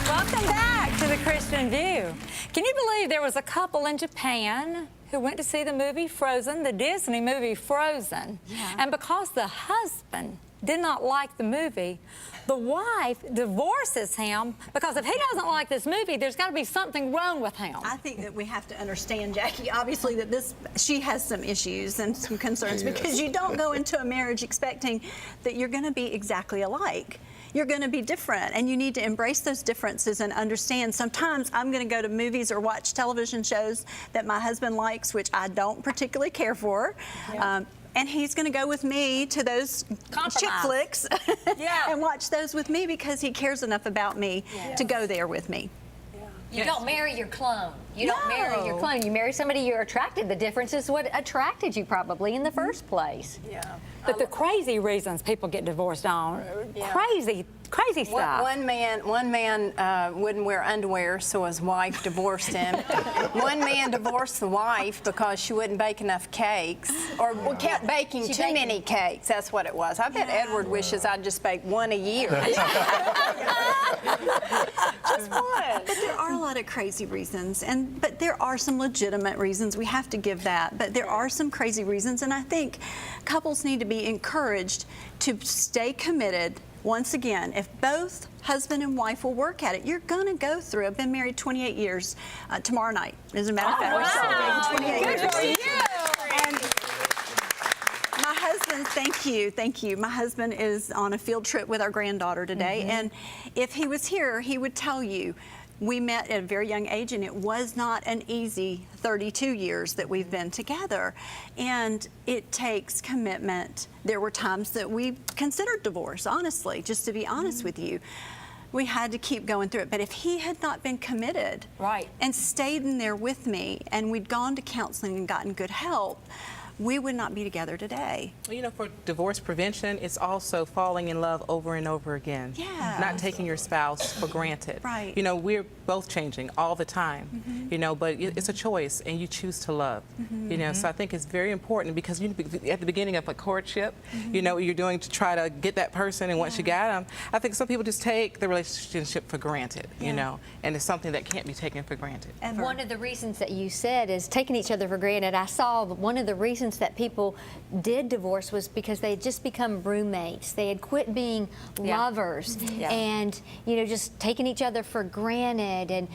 Welcome back to the Christian View. Can you believe there was a couple in Japan who went to see the movie Frozen, the Disney movie Frozen, and because the husband did not like the movie, the wife divorces him because if he doesn't like this movie, there's got to be something wrong with him. I think that we have to understand, Jackie, obviously that she has some issues and some concerns because you don't go into a marriage expecting that you're going to be exactly alike. You're going to be different, and you need to embrace those differences and understand sometimes I'm going to go to movies or watch television shows that my husband likes, which I don't particularly care for. And he's going to go with me to those chick flicks and watch those with me because he cares enough about me to go there with me. You don't marry your clone. You don't marry your clone. You marry somebody you're attracted. The difference is what attracted you probably in the first place. But the crazy reasons people get divorced on, crazy stuff. One man wouldn't wear underwear, so his wife divorced him. One man divorced the wife because she wouldn't bake enough cakes, or kept baking too many cakes. That's what it was. I bet Edward wishes I'd just bake one a year. Just one. But there are a lot of crazy reasons, but there are some legitimate reasons. We have to give that. But there are some crazy reasons, and I think couples need to be encouraged to stay committed. Once again, if both husband and wife will work at it, you're going to go through. I've been married 28 years. Tomorrow night, as a matter of fact, we're celebrating 28 years. Good for you. And my husband, thank you. My husband is on a field trip with our granddaughter today, and if he was here, he would tell you, we met at a very young age, and it was not an easy 32 years that we've been together. And it takes commitment. There were times that we considered divorce, honestly, just to be honest with you. We had to keep going through it. But if he had not been committed and stayed in there with me, and we'd gone to counseling and gotten good help, we would not be together today. Well, you know, for divorce prevention, it's also falling in love over and over again. Not taking your spouse for granted. You know, we're both changing all the time, you know, but it's a choice, and you choose to love. You know, so I think it's very important because at the beginning of a courtship, you know, what you're doing to try to get that person, and once you got them, I think some people just take the relationship for granted, you know, and it's something that can't be taken for granted. One of the reasons that you said is taking each other for granted. I saw one of the reasons that people did divorce was because they had just become roommates. They had quit being lovers and, you know, just taking each other for granted. And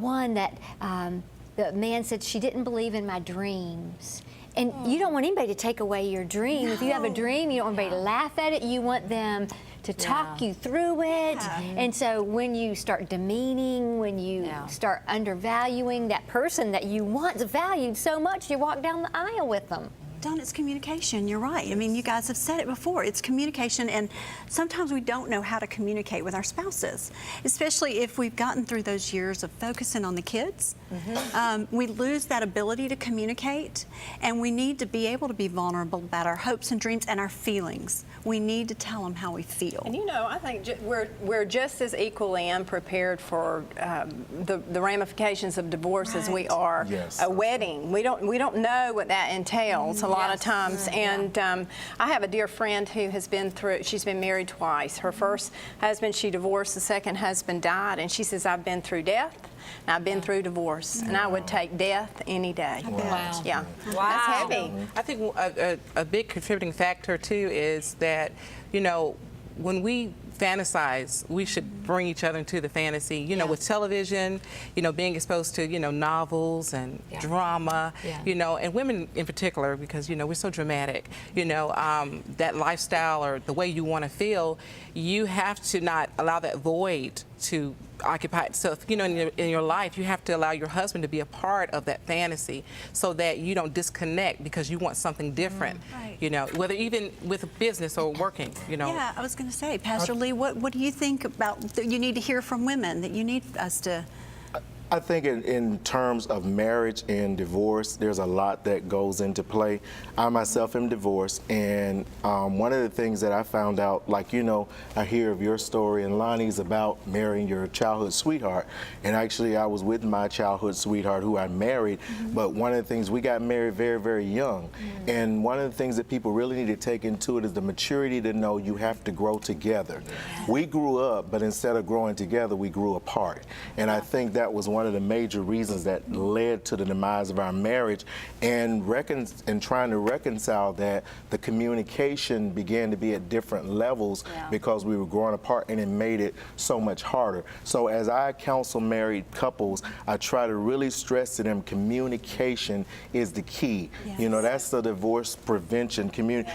one that the man said, she didn't believe in my dreams. And you don't want anybody to take away your dream. If you have a dream, you don't want anybody to laugh at it. You want them to talk you through it. And so when you start demeaning, when you start undervaluing that person that you once valued so much, you walk down the aisle with them. It's communication. You're right. I mean, you guys have said it before. It's communication, and sometimes we don't know how to communicate with our spouses, especially if we've gotten through those years of focusing on the kids. We lose that ability to communicate, and we need to be able to be vulnerable about our hopes and dreams and our feelings. We need to tell them how we feel. And you know, I think we're just as equally unprepared for the ramifications of divorce as we are a wedding. We don't know what that entails a lot of times. And I have a dear friend who has been through. She's been married twice. Her first husband she divorced. The second husband died, and she says, I've been through death. And I've been through divorce, and I would take death any day. Yeah, that's heavy. I think a big contributing factor too is that, you know, when we fantasize, we should bring each other into the fantasy. You know, with television, you know, being exposed to, you know, novels and drama, you know, and women in particular, because, you know, we're so dramatic, you know, that lifestyle or the way you want to feel, you have to not allow that void to occupy itself. You know, in your life, you have to allow your husband to be a part of that fantasy so that you don't disconnect because you want something different, you know, whether even with business or working, you know. Yeah, I was going to say, Pastor Lee, what do you think about that you need to hear from women, that you need us to I think in terms of marriage and divorce, there's a lot that goes into play. I myself am divorced, and one of the things that I found out, like, you know, I hear of your story and Lonnie's about marrying your childhood sweetheart. And actually, I was with my childhood sweetheart who I married, but one of the things, we got married very, very young. And one of the things that people really need to take into it is the maturity to know you have to grow together. We grew up, but instead of growing together, we grew apart. And I think that was one of the major reasons that led to the demise of our marriage, and trying to reconcile that, the communication began to be at different levels because we were growing apart, and it made it so much harder. So as I counsel married couples, I try to really stress to them communication is the key. You know, that's the divorce prevention.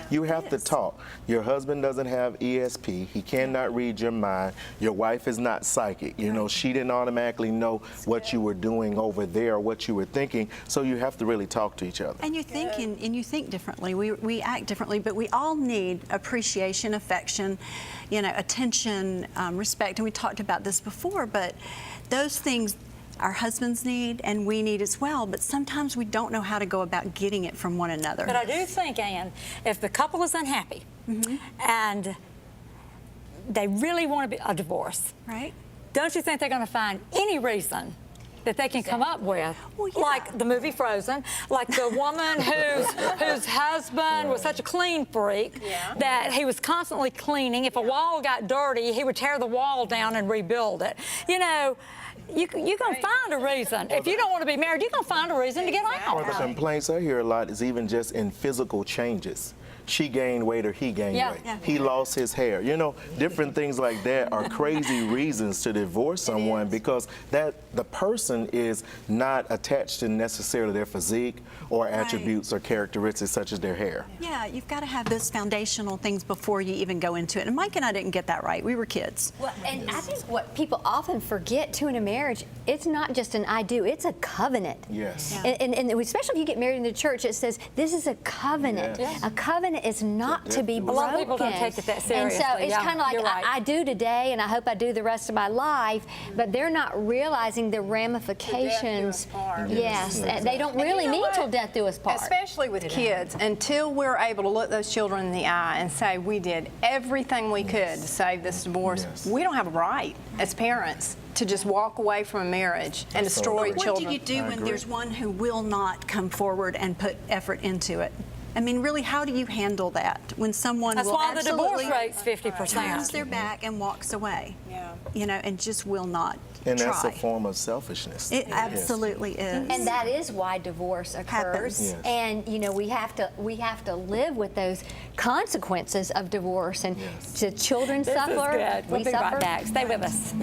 You have to talk. Your husband doesn't have ESP. He cannot read your mind. Your wife is not psychic. You know, she didn't automatically know what you were doing over there, what you were thinking. So you have to really talk to each other. And you think, and you think differently. We act differently, but we all need appreciation, affection, you know, attention, respect. And we talked about this before, but those things our husbands need and we need as well, but sometimes we don't know how to go about getting it from one another. But I do think, Ann, if the couple is unhappy and they really want to be a divorce, right? Don't you think they're going to find any reason that they can come up with, like the movie Frozen, like the woman whose husband was such a clean freak that he was constantly cleaning. If a wall got dirty, he would tear the wall down and rebuild it. You know, you're going to find a reason. If you don't want to be married, you're going to find a reason to get out. One of the complaints I hear a lot is even just in physical changes. She gained weight or he gained weight. He lost his hair. You know, different things like that are crazy reasons to divorce someone, because the person is not attached to necessarily their physique or attributes or characteristics such as their hair. Yeah, you've got to have those foundational things before you even go into it. And Mike and I didn't get that right. We were kids. Well, and I think what people often forget too in a marriage, it's not just an I do, it's a covenant. Yes. And especially if you get married in the church, it says this is a covenant. A covenant is not to be broken. A lot of people don't take it that seriously. And so it's kind of like, I do today, and I hope I do the rest of my life, but they're not realizing the ramifications. Yes, they don't really mean till death do us part. Especially with kids, until we're able to look those children in the eye and say we did everything we could to save this divorce, we don't have a right as parents to just walk away from a marriage and destroy children. What do you do when there's one who will not come forward and put effort into it? I mean, really, how do you handle that when someone That's will why the divorce absolutely rate's 50%. turns their back and walks away? You know, and just will not And try. that's a form of selfishness. It absolutely is. And that is why divorce occurs. Happens. And you know, we have to live with those consequences of divorce, and the children This suffer. is good. We'll We be suffer. right back. Stay with us.